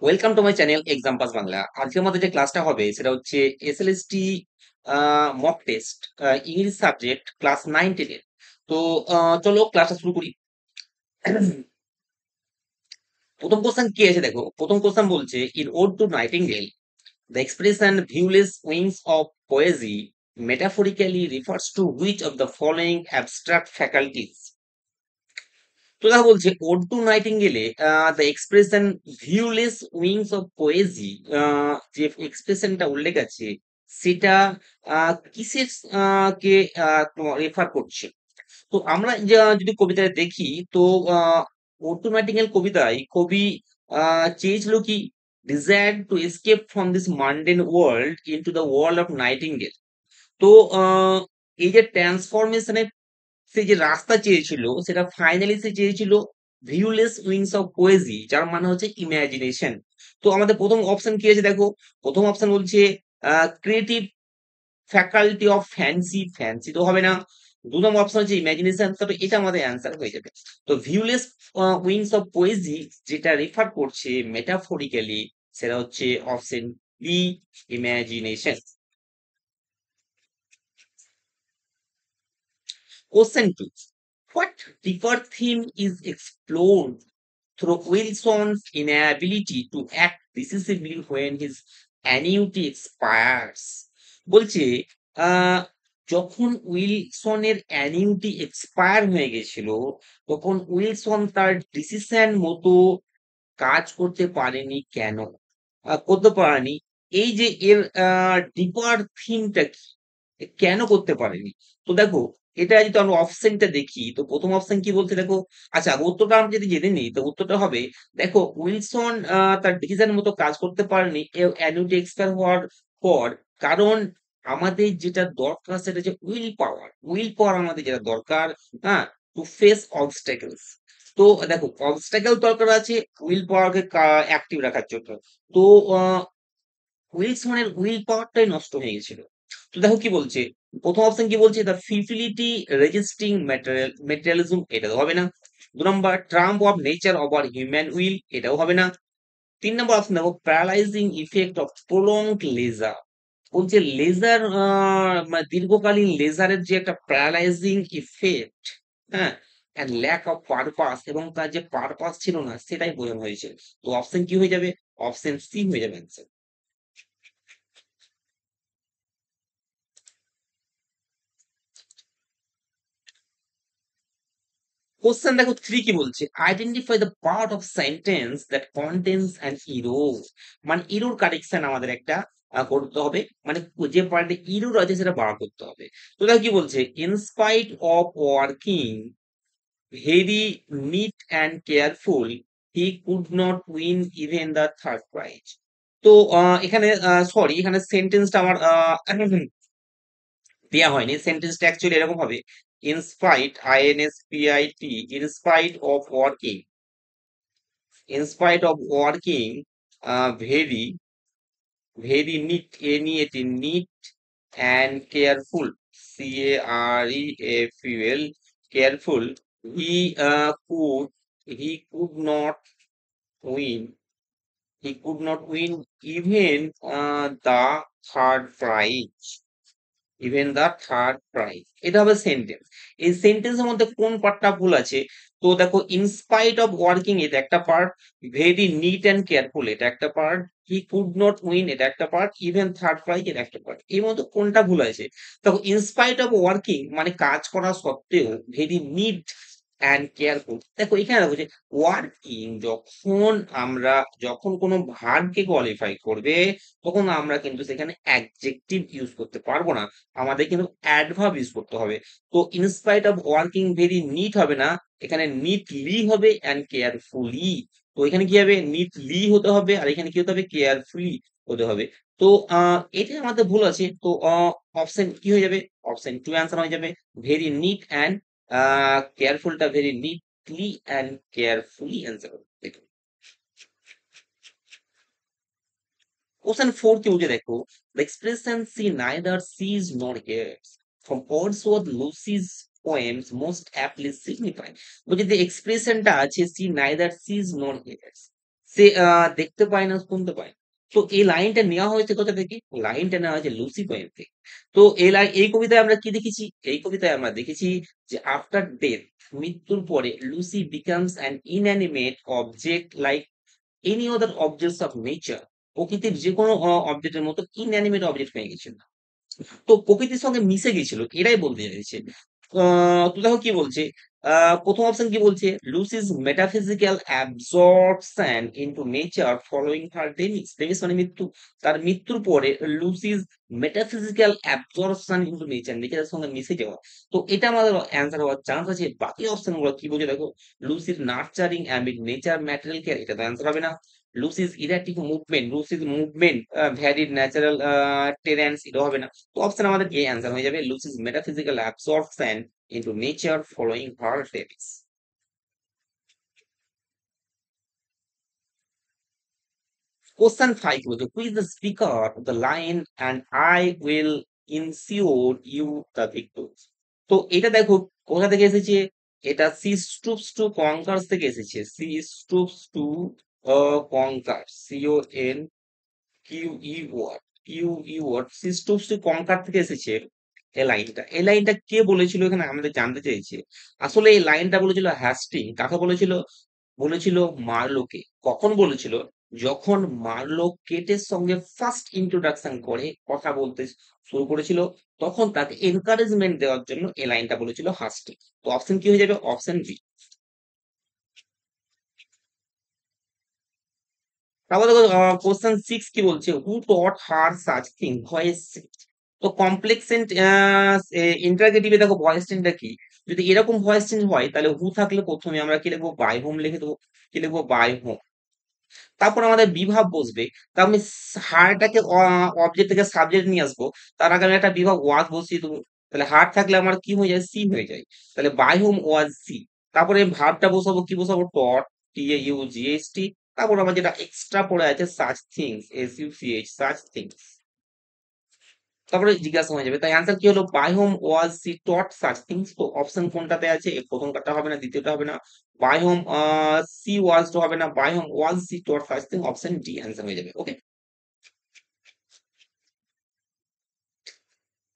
Welcome to my channel exam pass Bangla. আজকে আমাদের যে ক্লাসটা হবে সেটা হচ্ছে SLST mock test English subject class 9-10 এর। তো চলো ক্লাসটা শুরু করি। প্রথম কোশ্চেন কি আছে দেখো, প্রথম কোশ্চেন বলছে in ode to nightingale the expression viewless wings of poesy metaphorically refers to which of the following abstract faculties? তো দেখো বলছে ওড টু নাইটিঙ্গেলে the expression viewless wings of poesy, যে এক্সপ্রেশনটা উল্লেখ আছে সেটা কিসের কে রেফার করছে। তো আমরা যদি কবিতায় দেখি তো ওড টু নাইটিঙ্গেল কবিতায় কবি চেয়েছিল কি desire to escape from this mundane world into the world of nightingale. তো এই যে ট্রান্সফরমেশনের সে যে রাস্তা চেয়েছিল সেটা ফাইনালি সে চেয়েছিল ভিউলেস উইংস অফ পোয়েজি, যার মানে হচ্ছে ইমাজিনেশন। তো আমাদের প্রথম অপশন কি আছে দেখো, প্রথম অপশন বলছে creative faculty of fancy, fancy তো হবে না। দু নম্বর অপশন হচ্ছে ইমাজিনেশন, তবে এটা আমাদের অ্যান্সার হয়ে যাবে। তো ভিউলেস উইংস অফ পোয়েজি যেটা রেফার করছে মেটাফরিক্যালি সেটা হচ্ছে option B, imagination. Question 2. What deeper theme is explored through Wilson's inability to act decisively when his annuity expires? বলছে আহ, যখন উইলসনের অ্যানিউটি এক্সপায়ার হয়ে গেছিল তখন উইলসন তার ডিসিশন মতো কাজ করতে পারেনি কেন, করতে পারেনি। এই যে এর ডিপার থিমটা কি, কেন করতে পারেনি। তো দেখো এটা যদি আমরা অপশনটা দেখি তো প্রথম অপশন কি বলছে দেখো। আচ্ছা উত্তরটা আমরা যদি জেনে নিই তো উত্তরটা হবে দেখো উইলসন তার ডিসিশন মতো কাজ করতে পারেনি অ্যানুইটি এক্সপায়ার হওয়ার পর। কারণ আমাদের যেটা দরকার সেটা হচ্ছে উইল পাওয়ার, উইল পাওয়ার আমাদের যেটা দরকার, হ্যাঁ, টু ফেস অবস্টাকেলস। তো দেখো অবস্টাকেল দরকার আছে উইল পাওয়ারকে অ্যাক্টিভ রাখার জন্য। তো উইলসনের উইল পাওয়ারটাই নষ্ট হয়ে গেছিল। তো দেখো কি বলছে, প্রথম অপশন কি বলছে দ্য ফিউটিলিটি রেজিস্টিং ম্যাটেরিয়ালিজম, এটা তো হবে না। দু number trump of nature over human will, এটাও হবে না। তিন নম্বর অপশন দেখো paralysing effect of prolonged leisure, বলছে লেজার মানে দীর্ঘকালীন লেজারের যে একটা প্যারালাইজিং ইফেক্ট, হ্যাঁ, অ্যান্ড ল্যাক অফ পারপাস, এবং তার যে পারপাস ছিল না সেটাই বোঝানো হয়েছে। তো অপশন কি হয়ে যাবে, অপশন সি হয়ে যাবে অ্যান্সার। কোশ্চেন দেখো 3 কি বলছে identify the part of sentence that contains an error. মানে ইরোর কারেকশন আমাদের একটা করতে হবে, মানে যে পার্টে ইরোর আছে সেটা বার করতে হবে। তো দেখো কি বলছে in spite of working very neat and careful he could not win even the third prize. তো এখানে সরি, এখানে সেন্টেন্সটা আমার দেয়া হয়নি। সেন্টেন্সটা অ্যাকচুয়ালি এরকম হবে in spite I N S P I T in spite of working, in spite of working very very neat, neat and careful, careful, careful, he could not win, he could not win even the third prize, even the third prize. এটা হবে sentence. এই সেন্টেন্সের মধ্যে কোন পার্টটা ভুল আছে। তো দেখো ইনস্পাইট অফ ওয়ার্কিং এটা একটা part, very neat and careful এটা একটা part, he could not win এটা একটা পার্ট, ইভেন থার্ড প্রাইজ এটা একটা পার্ট। এর মধ্যে কোনটা ভুল আছে। দেখো ইনস্পাইট অফ ওয়ার্কিং মানে কাজ করা সত্ত্বেও, ভেরি নিট অ্যান্ড কেয়ারফুল, দেখো এখানে দেখো যে ওয়ার্কিং যখন আমরা যখন কোনো ভার্বকে কোয়ালিফাই করবে তখন আমরা কিন্তু সেখানে অ্যাডজেক্টিভ ইউজ করতে পারবো না, আমাদের কিন্তু অ্যাডভার্ব ইউজ করতে হবে। তো in spite of working very neat হবে না, এখানে নিটলি হবে অ্যান্ড কেয়ারফুলি। তো এখানে কি হবে নিটলি হতে হবে আর এখানে কি হতে হবে কেয়ারফুলি হতে হবে। তো এটা আমাদের ভুল আছে। তো অপশন কি হয়ে যাবে, অপশন টু অ্যান্সার হয়ে যাবে ভেরি নিট অ্যান্ড কেয়ারফুলটা very neatly and carefully answer হবে। দেখুন কোশ্চেন 4 কি বলছে দেখো the expression she neither sees nor hears from Wordsworth Lucy's poems most aptly signify, বলছে যে এক্সপ্রেশনটা আছে she neither sees nor hears, সে দেখতে পায় না, শুনতে পায় না। তো এই লাইনটা নেওয়া হয়েছে কোথা থেকে? লাইনটা নেওয়া হয়েছে লুসি পোয়েম থেকে। তো এই কবিতায় আমরা কি দেখেছি? এই কবিতায় আমরা দেখেছি যে আফটার ডেথ, মৃত্যুর পরে Lucy becomes an inanimate object like any other objects of nature. প্রকৃতির যেকোনো অবজেক্টের মতো ইনঅ্যানিমেট অবজেক্ট হয়ে গেছিল। তো প্রকৃতির সঙ্গে মিশে গেছিল। এটাই বলতে চাইছে। তো দেখো কি বলছে? প্রথম অপশন কি বলছে? Lucy's metaphysical absorption into nature following her demise. Demise মানে মৃত্যু। তার মৃত্যুর পরে Lucy's metaphysical absorption into nature, নেচারের সঙ্গে মিশে যাওয়া। তো এটা আমাদের অ্যান্সার হওয়ার চান্স আছে। বাকি অপশন গুলো কি বলছে দেখো? লুসির nurturing ambit nature material care, এটা তো অ্যান্সার হবে না। Lucy's erratic movement, Lucy's movement varied natural terrains, এটা হবে না। তো অপশন আমাদের এ অ্যান্সার হয়ে যাবে, Lucy's metaphysical absorption into nature following her steps. Question 5 বলছে, who is the speaker of the line and I will ensure you the victors? তো এটা দেখো কোথা থেকে এসেছে? এটা সি স্টুপস টু কনকার্স থেকে এসেছে। She stoops to conquer, C O N Q E word, Q E word, she stoops to conquer থেকে এসেছে এই লাইনটা কে বলেছিল এখানে আমাদের জানতে চেয়েছে। আসলে এই লাইনটা বলেছিল হ্যাস্টিং। কাকে বলেছিল? বলেছিল মার্লোকে। কখন বলেছিল? যখন মার্লো কেটের সঙ্গে ফার্স্ট ইন্ট্রোডাকশন করে কথা বলতে শুরু করেছিল, তখন তাকে এনকারেজমেন্ট দেওয়ার জন্য এই লাইনটা বলেছিল হাস্টিং। তো অপশন কি হয়ে যাবে? Option B. তারপর দেখো কোশ্চেন 6 কি বলছে? Who taught her such thing voice. তো কমপ্লেক্স এন্ড ইন্টারগেটিভে দেখো ভয়েস চেঞ্জটা কি? যদি এরকম ভয়েস চেঞ্জ হয় তাহলে হু থাকলে প্রথমে আমরা কি লিখবো? বাই হোম লিখে দেবো। কি লিখবো? By home. তারপর আমাদের বিভাব বসবে। তা আমি হারটাকে অবজেক্ট থেকে সাবজেক্ট নিয়ে আসবো। তার আগে আমি একটা বিভাগ ওয়াজ বসিয়ে দেবো। তাহলে হার থাকলে আমার কি হয়ে যায়? সি হয়ে যায়। তাহলে বাই হোম ওয়াজ সি। তারপরে ভার্বটা বসাবো, কি বসাবো? Taught, T A U G H T. তারপর আমার যেটা এক্সট্রা পড়ে আছে such things, S U C H, such things. তারপরে জিজ্ঞাসা হয়ে যাবে। তাই অ্যান্সার কি হলো? By home was she taught such things. তো অপশন কোনটাতে আছে? প্রথমটা হবে না, দ্বিতীয়টা হবে না। বাই হোম সি ওয়াজ তো হবে না, by home was she taught such thing, option D answer হয়ে যাবে। ওকে।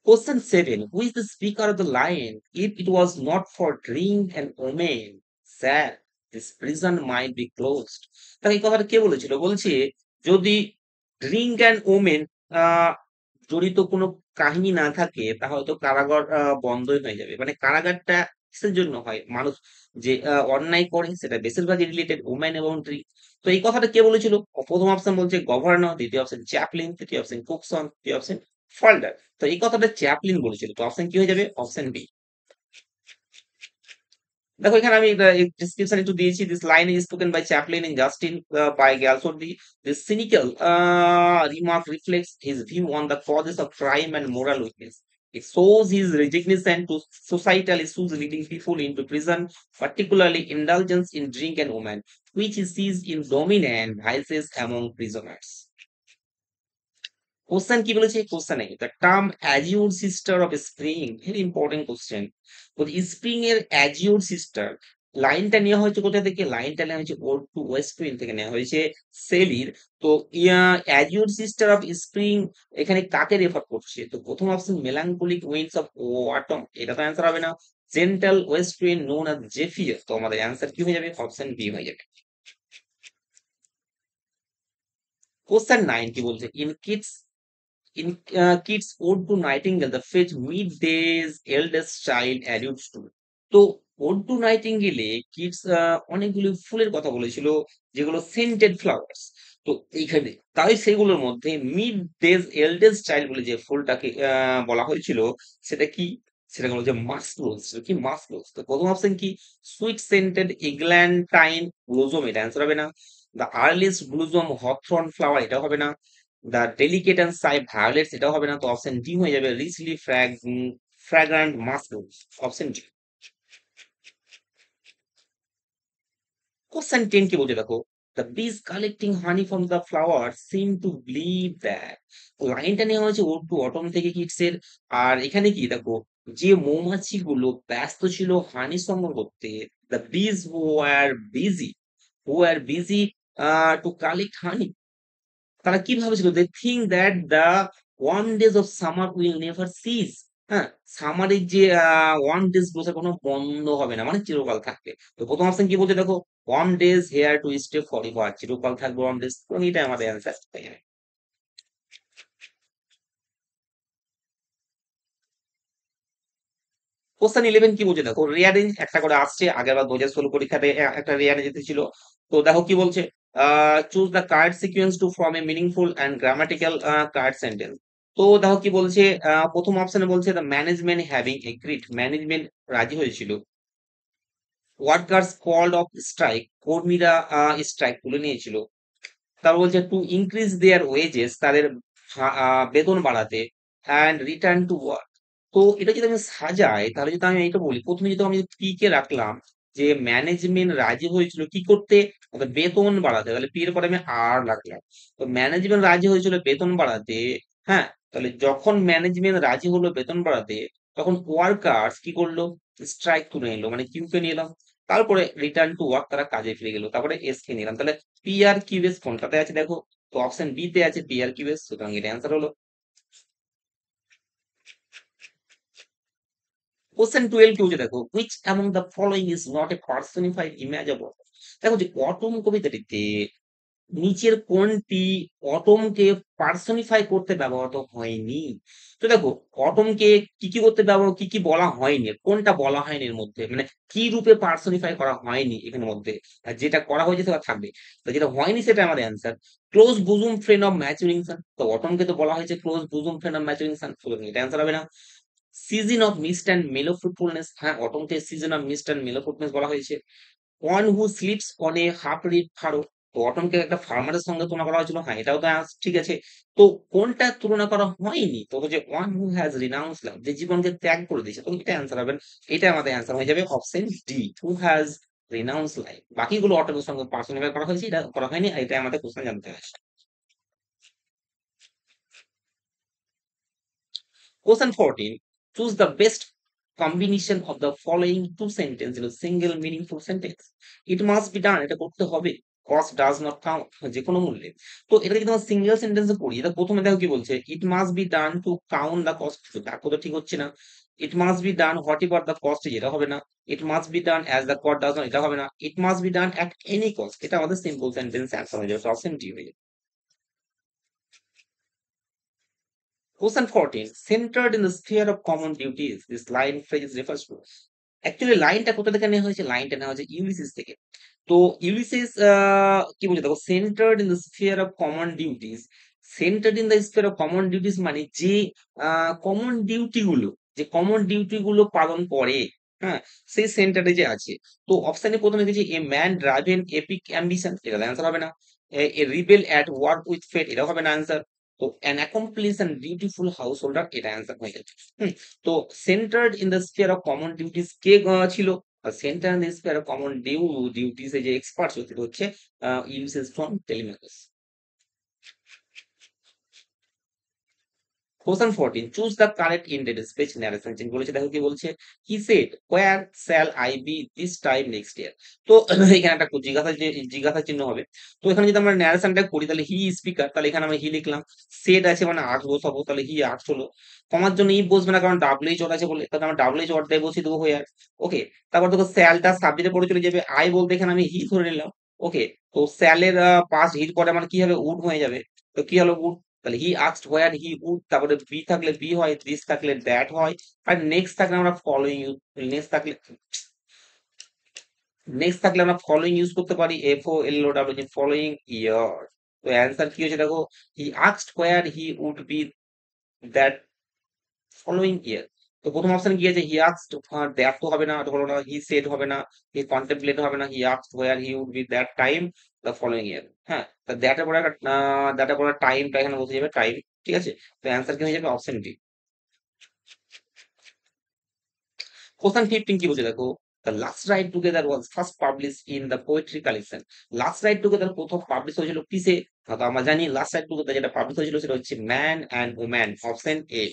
Question 7. Who is the speaker of the line? If it was not for drink and women, sir, this prison might be closed. তাহলে এই কথাটা কে বলেছিল? বলছে যদি drink and women জড়িত কোনো কাহিনী না থাকে তাহলে তো কারাগার বন্ধই হয়ে যাবে। মানে কারাগারটা কিসের জন্য হয়? মানুষ যে অন্যায় করে সেটা বেশিরভাগই রিলেটেড ওমেন এবং ড্রিঙ্ক। তো এই কথাটা কে বলেছিল? প্রথম অপশন বলছে গভর্নর, দ্বিতীয় অপশন চ্যাপলিন, তৃতীয় অপশন কুকসন, তৃতীয় অপশন ফল্ডার। তো এই কথাটা চ্যাপলিন বলেছিল। তো অপশন কি হয়ে যাবে? Option B. দেখো এখানে আমি ডিসক্রিপশন একটু দিয়েছি। This line is spoken by chaplain in Justice by Galsworthy. This cynical remark reflects his view on the causes of crime and moral weakness. It shows his resignation to societal issues leading people into prison, particularly indulgence in drink and women, which he sees in dominant vices among prisoners. Question কি বলেছে? কোশ্চেনে the term azure sister of spring, very important question. তো spring এর azure sister লাইনটা নেওয়া হয়েছে কোথা থেকে? লাইনটা নেওয়া হয়েছে ওল্ড টু ওয়েস্ট উইন্ড থেকে নেওয়া হয়েছে, সেলির। তো অ্যাজিউর সিস্টার অফ স্প্রিং এখানে কাকে রেফার করছে? তো প্রথম option melancholic winds of autumn, এটা তো অ্যান্সার হবে না। Gentle west wind known as zephyr. তো আমাদের অ্যান্সার কি হয়ে যাবে? অপশন বি হয়ে যাবে। কোশ্চেন 9 কি বলছে? In Keats' Ode to Nightingale, the phrase "middays eldest child" alludes to. তো Ode to Nightingale এ কিটস অনেকগুলো ফুলের কথা বলেছিল যেগুলো সেন্টেড ফ্লাওয়ার্স। তো এইখানে তাই সেগুলোর মধ্যে মিড ডেজ এল্ডেস্ট চাইল্ড বলে যে ফুলটাকে বলা হয়েছিল সেটা কি? সেটা হলো যে মাস্করোজ। কি? মাস্করোজ। তো প্রথম অপশন কি? সুইট সেন্টেড এগ্ল্যান্টাইন ব্লুজম, এটা অ্যান্সার হবে না। The earliest blossom hawthorn flower, এটা হবে না। The delicate and shy violets, এটাও হবে না। তো অপশন ডি হয়ে যাবে, richly fragrant musk rose, option D. Question 10 কি বলছে দেখো? The bees collecting honey from the flowers seem to believe that। লাইনটা নেওয়া হয়েছে ওড টু অটম থেকে কিটসের। আর এখানে কি দেখো, যে মৌমাছিগুলো ব্যস্ত ছিল হানি সংগ্রহ করতে, the bees who were busy to collect honey. তারা কি ভাবেছিল? They think that the warm days of summer will never cease. হ্যাঁ? সামারের যে ওয়ার্ম ডেজ গুলো কোনো বন্ধ হবে না। মানে চিরকাল থাকবে। তো ১ম অপশন কি বলছে দেখো? Warm days here to stay forever. চিরকাল থাকবে ওয়ার্ম ডেজ। এবং এটাই আমাদের অ্যান্সার। কোশ্চেন 11 কি বলছে দেখো? রিয়ারেঞ্জ একটা করে আসছে। আগেরবার ২০১৬ পরীক্ষাতে একটা রিয়ারেঞ্জ এসেছিল। তো দেখো কি বলছে? Choose the card sequence to form a meaningful and grammatical card sentence. তো দেখো কি বলছে? ১ম অপশনে বলছে the management having agreed. Management রাজি হয়েছিল। Workers called off strike. কর্মীরা স্ট্রাইক তুলে নিয়েছিল। তারপর বলছে টু ইনক্রিজ দেয়ার ওয়েজেস। তাদের বেতন বাড়াতে। And return to work. তো এটা যদি আমি সাজাই তাহলে যদি আমি এটা বলি, প্রথমে যদি আমি পি কে রাখলাম যে ম্যানেজমেন্ট রাজি হয়েছিল কি করতে? ওদের বেতন বাড়াতে। তাহলে পি এর পরে আমি আর রাখলাম। তো ম্যানেজমেন্ট রাজি হয়েছিল বেতন বাড়াতে। হ্যাঁ, তাহলে যখন ম্যানেজমেন্ট রাজি হলো বেতন বাড়াতে, তখন ওয়ার্কার্স কি করলো? স্ট্রাইক তুলে নিলো, মানে কিউ কে নিলাম। তারপরে রিটার্ন টু ওয়ার্ক, তারা কাজে ফিরে গেল। তারপরে এস কে নিলাম। তাহলে পি আর কিউ এস কোনটাতে আছে দেখো? তো অপশন বি তে আছে পি আর কিউ এস। সুতরাং এটা অ্যান্সার হলো। কোশ্চেন 12 কি হচ্ছে দেখো? Which among the following is not a personified image of autumn. দেখো যে অটম কবিতাটিতে নিচের কোনটি অটমকে পার্সনিফাই করতে ব্যবহৃত হয়নি? তো দেখো, অটমকে কি করতে কি বলা হয়নি? কোনটা বলা হয়নি এর মধ্যে? মানে কি রূপে পার্সনিফাই করা হয়নি এখানের মধ্যে? আর যেটা করা হয়েছে সেটা থাকবে। তো যেটা হয়নি সেটা আমাদের answer. Close বুজুম friend of maturing সান। তো অটমকে তো বলা হয়েছে ক্লোজ বুজুম ফ্রেন্ড অফ ম্যাচুরিং সান। সুতরাং এটা অ্যান্সার হবে না। Season of mist and mellow fruitfulness. হ্যাঁ, অটমকে season of mist and mellow fruitfulness বলা হয়েছে। One who sleeps on a half reaped furrow. তো অটমকে একটা ফার্মারের সঙ্গে তুলনা করা হয়েছিল। হ্যাঁ, এটাও তো ঠিক আছে। তো কোনটা তুলনা করা হয়নি? তো হচ্ছে ওয়ান হু হ্যাজ রিনাউন্স লাভ, যে জীবনকে ত্যাগ করে দিয়েছে। তো এটা অ্যান্সার হবে। এটা আমাদের অ্যান্সার হয়ে যাবে option D, who has renowned life. বাকিগুলো অটমের সঙ্গে পার্সোনিফাই করা হয়েছে, এটা করা হয়নি। আর এটা আমাদের কোশ্চেন জানতে হয়। Question 14. Choose the best combination of the following two sentences in a single meaningful sentence. It must be done. এটা করতে হবে। Cost does not count. যে কোনো মূল্যে। তো এটা যদি তোমার সিঙ্গেল সেন্টেন্সে পড়ি, এটা প্রথমে দেখো কি বলছে? It must be done to count the cost. বাক্য তো ঠিক হচ্ছে না। It must be done whatever the cost is, এটা হবে না। It must be done as the court does not, এটা হবে না। It must be done at any cost, এটা আমাদের সিম্পল সেন্টেন্স অ্যান্সার হয়ে যাবে। অপশন ডি হয়ে যাবে। Question 14. Centered in the sphere of common duties, this line phrase refers to. Actually লাইনটা কোথা থেকে নেওয়া হয়েছে? লাইনটা নেওয়া হয়েছে ইউলিসিস থেকে। তো ইউলিসিস কি বলছে দেখো? Centred in the sphere of common duties. Centred in the sphere of common duties মানে যে কমন ডিউটি গুলো, যে কমন ডিউটি গুলো পালন করে, হ্যাঁ, সেই সেন্টারে যে আছে। তো অপশনে প্রথমে দেখেছি a man driven epic ambition, এটা অ্যান্সার হবে না। A rebel at work with fate, এটা হবে না অ্যান্সার। তো an accomplish and beautiful householder, এটা অ্যান্সার হয়ে যাচ্ছে। তো centred in the sphere of common duties কে ছিল? Centre in the sphere of common duties এ যে এক্সপার্ট ছিল সেটা হচ্ছে Ulysses from Telemachus. Question 14. Choose the correct ended speech narration change বলেছে। দেখো কি বলছে? He said, "Where shall I be this time next year?" তো এখানে একটা জিজ্ঞাসা চিহ্ন হবে। তো এখানে যদি আমরা ন্যারেশনটা করি তাহলে হি স্পিকার, তাহলে এখানে আমরা হি লিখলাম। সেড আছে মানে আস্ক বসাবো, তাহলে হি আস্ক হলো। কমার জন্য ই বসবে না কারণ ডাব্লিউএইচ ওয়ার্ড আছে বলে, তাহলে আমরা ডাব্লিউএইচ ওয়ার্ডটাই বসিয়ে দেবো হোয়ার। ওকে। তারপর দেখো স্যালটা সাবজেক্টে পড়ে চলে যাবে। আই বলতে এখানে আমি হি ধরে নিলাম। ওকে। তো স্যালের পাস্ট হির পরে আমার কি হবে? উড হয়ে যাবে। তো কি হলো? উড। তাহলে he asked where he would, তারপরে বি থাকলে বি হয়, দিস থাকলে দ্যাট হয়, আর নেক্সট থাকলে আমরা ফলোইং ইউজ, নেক্সট থাকলে নেক্সট থাকলে আমরা ফলোইং ইউজ করতে পারি, F O L O W, যে ফলোইং ইয়ার। তো অ্যান্সার কি হচ্ছে দেখো? He asked where he would be that following year. তো প্রথম অপশনে কি আছে? হি আস্কড, দ্যাট তো হবে না, এটা হলো না। হি সেড হবে না, হি কন্টেম্পলেট হবে না। He asked where he would be that time the following year. হ্যাঁ, তা দ্যাটের পরে একটা দ্যাটের পরে টাইমটা এখানে বসে যাবে, টাইম। ঠিক আছে। তো অ্যান্সার কি হয়ে যাবে? Option D. কোশ্চেন 15 কি বলছে দেখো? The last ride together was first publish in the poetry collection. Last ride together প্রথম পাবলিশ হয়েছিল কিসে? তো আমরা জানি লাস্ট রাইড টুগেদার যেটা পাবলিশ হয়েছিল সেটা হচ্ছে man and woman. Option A.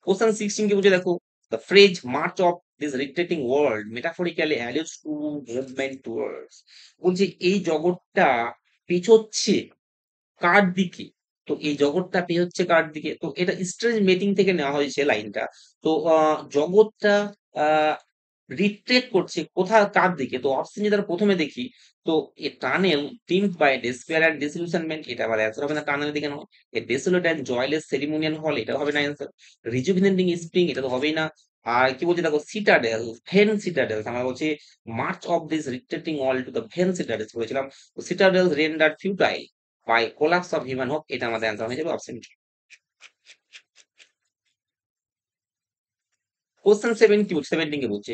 Question 16 কি বলছে দেখো? The phrase march of this recreating world metaphorically alludes to movement towards, বলছে এই জগৎটা পেছোচ্ছে কার দিকে? তো এই জগৎটা পেছোচ্ছে কার দিকে? তো এটা স্ট্রেঞ্জ মেটিং থেকে নেওয়া হয়েছে লাইনটা। তো জগৎটা আ রিট্রেট করছে কার দিকে? তো অপশন যদি আমরা ১ম এ দেখি, তো a tunnel dimmed by despair and ডিsillusionment, এটা আবার অ্যান্সার হবে না, টানেলের দিকে নয়। এ ডেসোলেট অ্যান্ড জয়লেস সেরিমোনিয়াল হল, এটা হবে না অ্যান্সার। রিজুভিনেটিং স্প্রিং, এটা তো হবেই না। আর কি বলছে দেখো, সিটাডেল, ভেন সিটাডেল, আমরা বলছি march of this retreating wall to the vain citadels বলেছিলাম। তো citadels render futile by collapse of human hope, এটা আমাদের অ্যান্সার হয়ে যাবে অপশন ডি। কোশ্চেন 17 কে বলছে,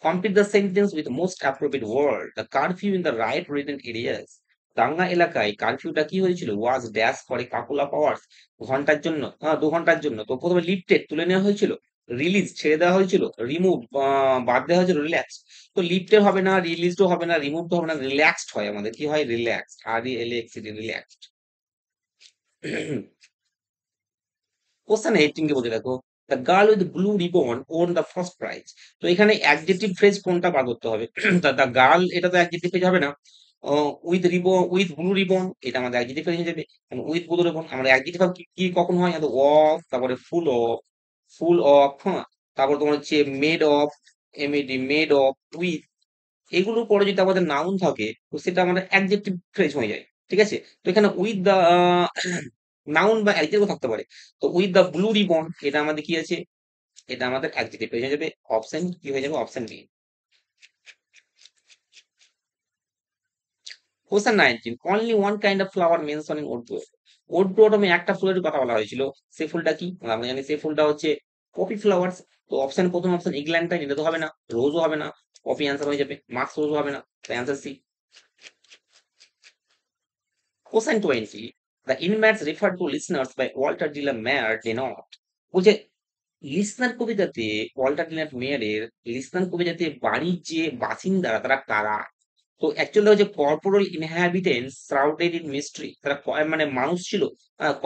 complete the sentence with most appropriate word, the curfew in the riot ridden areas. দাঙ্গা এলাকায় কারফিউটা কি হয়েছিল? Was dash for a couple of hours, ঘন্টার জন্য, 2 ঘন্টার জন্য। তো প্রথমে লিফটেড তুলে নেওয়া হয়েছিল, রিলিজ ছেড়ে দেওয়া হয়েছিল, রিমুভ বাদ দেওয়া হয়েছিল, রিল্যাক্স। তো লিফটেড হবে না, রিলিজও হবে না, রিমুভড হবে না, রিল্যাক্সড হয় আমাদের, কি হয়? Relaxed, RELAXED, relaxed. কোশ্চেন 18 কে বলতে দেখো, the girl with blue ribbon won the first prize. তো এখানে অ্যাডজেক্টিভ ফ্রেজ কোনটা বার করতে হবে? দ্য গার্ল, এটা তো অ্যাডজেক্টিভ ফ্রেজ হবে না। With ribbon, with blue ribbon, এটা আমাদের অ্যাডজেক্টিভ ফ্রেজ হয়ে যাবে। উইথ ব্লু রিবন আমরা অ্যাডজেক্টিভ কি কি কখন হয়? অফ, তারপরে ফুল অফ, ফুল অফ, হ্যাঁ, তারপর তোমার হচ্ছে made of, MED, made of, with, এগুলোর পরে যদি আমাদের নাউন থাকে, তো সেটা আমাদের অ্যাডজেক্টিভ ফ্রেজ হয়ে যায়। ঠিক আছে? তো এখানে উইথ দা নাউন বা অ্যাডজেক্টিভ থাকতে পারে। তো উইথ দা ব্লু রিবন, এটা আমাদের কি আছে? এটা আমাদের অ্যাডজেক্টিভ হয়ে যাবে। অপশন কি হয়ে যাবে? Option B. Question 19, only one kind of flower mention in ode poem. Ode পোয়েমে একটা ফুলের কথা বলা হয়েছিল, সে ফুলটা কি? আমরা জানি সে ফুলটা হচ্ছে পপি ফ্লাওয়ার্স। তো অপশন, প্রথম অপশন ইগল্যান্টাইন, এটা তো হবে না, রোজও হবে না, পপি অ্যান্সার হয়ে যাবে, মার্কস রোজও হবে না, তো answer C. Question 20. The inmates referred to listeners by Walter de la Mare denote, বলছে লিসনার কবিতাতে ওয়াল্টার ডিলার মেয়ারের লিসনার কবিতাতে বাড়ির যে বাসিন্দারা তারা কারা? তো অ্যাকচুয়ালি হচ্ছে corporal inhabitants shrouded in mystery, তারা মানে মানুষ ছিল,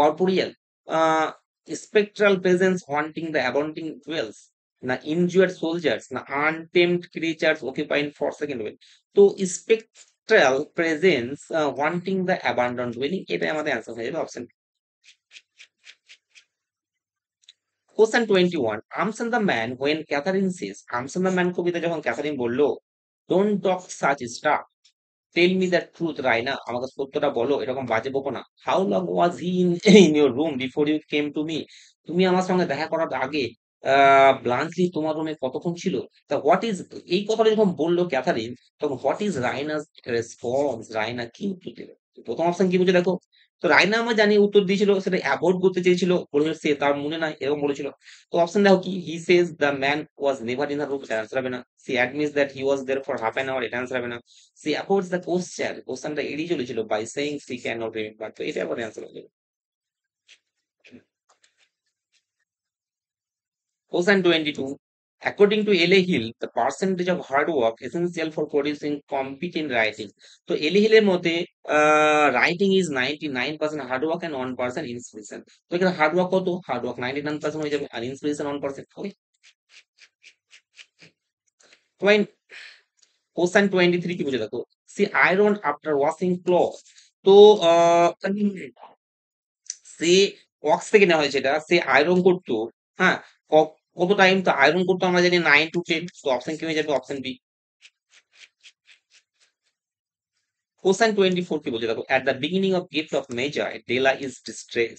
corporeal, spectral presence haunting the abounding dwells, না ইনজুয়ার্ড সোলজার্স, না untamed creatures occupying for second well. তো spectral presence wanting the abandon dwelling, এটা আমাদের অ্যান্সার হয়ে যাবে অপশন। কোশ্চেন 21, আমসন the man when Catherine says, আমসন দ্য ম্যান কবিতা যখন ক্যাথারিন বললো, don't talk such stuff, tell me the truth Raina, আমাকে সত্যটা বলো, এরকম বাজে বকো না। How long was he in in your room before you came to me, তুমি আমার সঙ্গে দেখা করার আগে ব্লান্টলি তোমার রুমে কতক্ষণ ছিল? তা হোয়াট ইজ, এই কথাটা যখন বললো ক্যাথারিন, তখন হোয়াট ইজ রাইনাস রেসপন্স, রাইনা কি উত্তর দিল? প্রথম অপশন কি বলছে দেখো, তো রাইনা আমরা জানি উত্তর দিয়েছিল সেটা অ্যাভয়েড করতে চেয়েছিল, বলেছিল সে তার মনে নাই, এরকম বলেছিল। তো অপশন দেখো কি, he says the man was never in the room, এটা অ্যান্সার হবে না। She admits that he was there for half an hour, এটা অ্যান্সার হবে না। সি অ্যাভয়েডস দ্য কোশ্চেন, কোশ্চেনটা এড়িয়ে চলেছিল by saying she can not remember, তো এটা আবার অ্যান্সার হয়ে যাবে। Question 22. According to L.A. Hill, the percentage of hard work essential for producing competent writing. তো এলি হিলের মতে writing is 99% hard work and 1% inspiration. তো এখানে হার্ড ওয়ার্ক কত? হার্ড ওয়ার্ক 99% হয়ে যাবে, আর ইন্সপিরেশন 1%। Okay fine. কোশ্চেন 23 কি বুঝে দেখো, she iron after washing cloth. তো সে ওয়াক্স থেকে নেওয়া হয়েছে, এটা সে আয়রন করতো, হ্যাঁ, কত টাইম? তো আয়রন করতো আমরা জানি 9 to 10, তো অপশন কি হয়ে যাবে? Option B. কোশ্চেন 24 কি বলছে দেখো, at the beginning of gift of Magi Della is distress.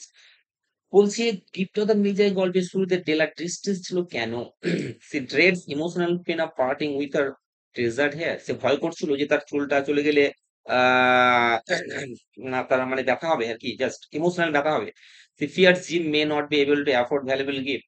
বলছে গিফট অফ দ্য মেজাই গল্পের শুরুতে ডেলা ডিস্ট্রেস ছিল কেন? সে dreads emotional pain of parting with her treasured hair, সে ভয় করছিল যে তার চুলটা চলে গেলে আহ না, তার মানে ব্যথা হবে আর কি, জাস্ট ইমোশনাল ব্যথা হবে। সে fear Jim may not be able to afford valuable gift,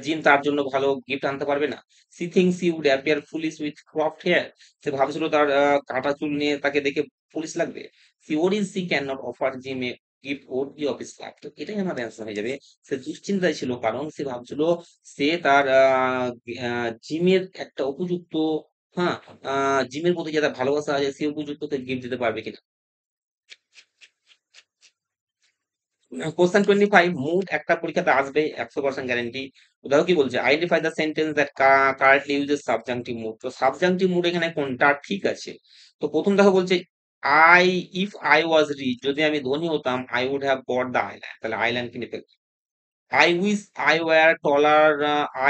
Jim তার জন্য ভালো গিফট আনতে পারবে না। She thinks he would appear foolish with cropped hair, সে ভাবছিল তার কাটা চুল নিয়ে তাকে দেখে পুলিশ লাগবে। She worries she can not offer Jim a gift would be of love, তো এটাই আমাদের অ্যান্সার হয়ে যাবে। সে দুশ্চিন্তায় ছিল কারণ সে ভাবছিল সে তার জিমের একটা উপযুক্ত, হ্যাঁ, জিমের প্রতি যারা ভালোবাসা আছে সে উপযুক্ত গিফট দিতে পারবে কিনা। কোশ্চেন 25, মুড একটা পরীক্ষাতে আসবে 100% গ্যারান্টি। তো দেখো কি বলছে, identify the sentence that correctly uses subjunctive mood. তো সাবজাংটিভ মুড এখানে কোনটা ঠিক আছে? তো প্রথম দেখো বলছে I if I was rich, যদি আমি ধনী হতাম, I would have bought the island, তাহলে আইল্যান্ড কিনে ফেলতাম। I wish I were taller,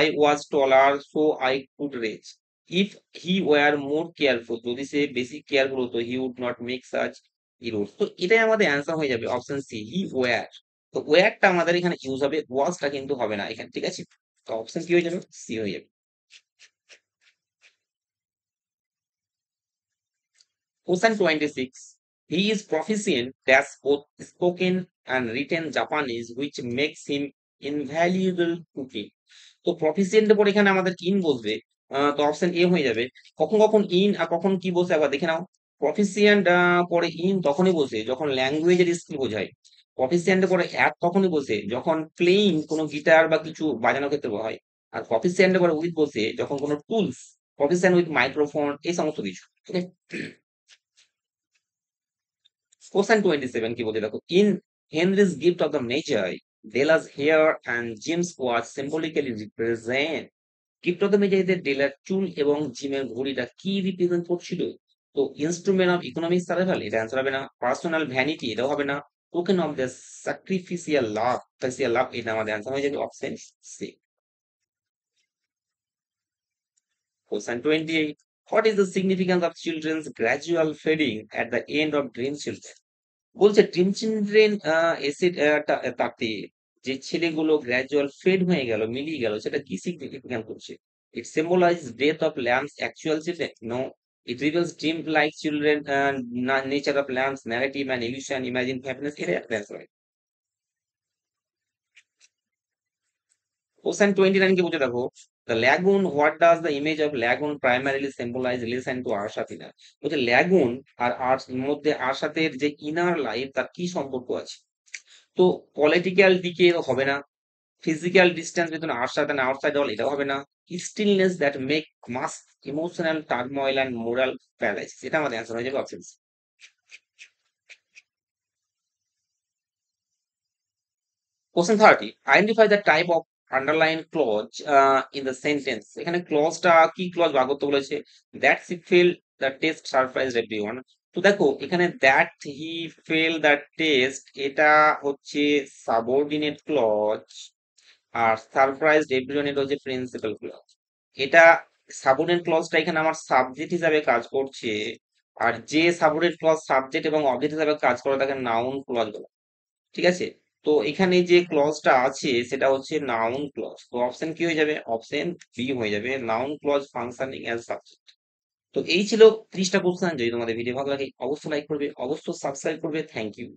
I was taller, so I could reach. If he were more careful, যদি সে বেশি কেয়ারফুল হতো, he would not make such errors. তো এটাই আমাদের answer হয়ে যাবে অপশন সি, হি ওয়্যার। তো ওয়্যারটা আমাদের এখানে ইউজ হবে, ওয়াজটা কিন্তু হবে না এখানে, ঠিক আছে? তো অপশন কি হয়ে যাবে? সি হয়ে যাবে। Question 26. He is proficient as both spoken and written Japanese, which makes him invaluable cooking. তো প্রফিসিয়েন্ট এর পর এখানে আমাদের ইন বসবে। তো অপশন এ হয়ে যাবে। কখন কখন ইন আর কখন কি বসে একবার দেখে নাও। প্রফিসিয়েন্ট পরে ইন তখনই বসে যখন ল্যাঙ্গুয়েজের স্কিল বোঝায়। প্রফিসিয়েন্ট এর পরে অ্যাট তখনই বসে যখন প্লেইং কোনো গিটার বা কিছু বাজানোর ক্ষেত্রে হয়। আর প্রফিসিয়েন্ট এর পরে উইথ বসে যখন কোনো টুলস, প্রফিসিয়েন্ট উইথ মাইক্রোফোন এই সমস্ত কিছু। ঠিক আছে? Question 27 কি বলে দেখো, in Henry's gift of the Magi, Della's hair and Jim's watch symbolically represent. Gift of the মেজাইতে ডেলার চুল এবং জিমের ঘড়িটা কি রিপ্রেজেন্ট করছিল? তো ইনস্ট্রুমেন্ট অফ ইকোনমিক সার্ভাইভাল, এটা অ্যান্সার হবে না। পার্সোনাল ভ্যানিটি, এটাও হবে না। Token of the sacrificial love, facial love, এটা আমাদের অ্যান্সার হয়ে যাবে option C. Question 28. What is the significance of children's gradual fading at the end of dream children? বলছে ড্রিম চিলড্রেন এসিড তাতে যে ছেলেগুলো গ্র্যাজুয়াল ফেড হয়ে গেল, মিলিয়ে গেল, সেটা কি সিগনিফিকেন্ট করছে? It symbolise death of lamps actual children? No. It reveals dream like children, nature of lamps narrative and illusion imagine happiness, এটা অ্যান্সার হয়। কোশ্চেন 29 কে বুঝে দেখো, the lagoon, what does the image of lagoon primarily symbolise? Listen to Arshad. বলছে lagoon আর arts মধ্যে আরশাদের যে inner life তার কি সম্পর্ক আছে? তো পলিটিক্যাল দিকে হবে না। Physical distance between outside and outside wall, এটাও হবে না। Stillness that make mass emotional turmoil and moral paralysis, এটা আমাদের অ্যান্সার হয়ে যাবে option C. Question 30, identify the type of underline clause in the sentence. এখানে ক্লজটা কি ক্লজ বার করতে বলেছে? That he fail the test surprise everyone. তো দেখো এখানে that he fail the test, এটা হচ্ছে সাবঅর্ডিনেট ক্লজ। আর সারপ্রাইজড এভরিওয়ান, এটা হচ্ছে প্রিন্সিপাল ক্লজ। এটা সাবঅর্ডিনেট ক্লজটা এখানে আমার সাবজেক্ট হিসাবে কাজ করছে। আর যে সাবঅর্ডিনেট ক্লজ সাবজেক্ট এবং অবজেক্ট হিসাবে কাজ করে তাকে নাউন ক্লজ বলে। ঠিক আছে? তো এখানে যে ক্লজটা আছে সেটা হচ্ছে নাউন ক্লজ। তো অপশন কি হয়ে যাবে? অপশন বি হয়ে যাবে, noun clause functioning as subject. তো এই ছিল 30টা কোশ্চেন। যদি তোমাদের ভিডিও ভালো লাগে অবশ্যই লাইক করবে, অবশ্যই সাবস্ক্রাইব করবে। Thank you.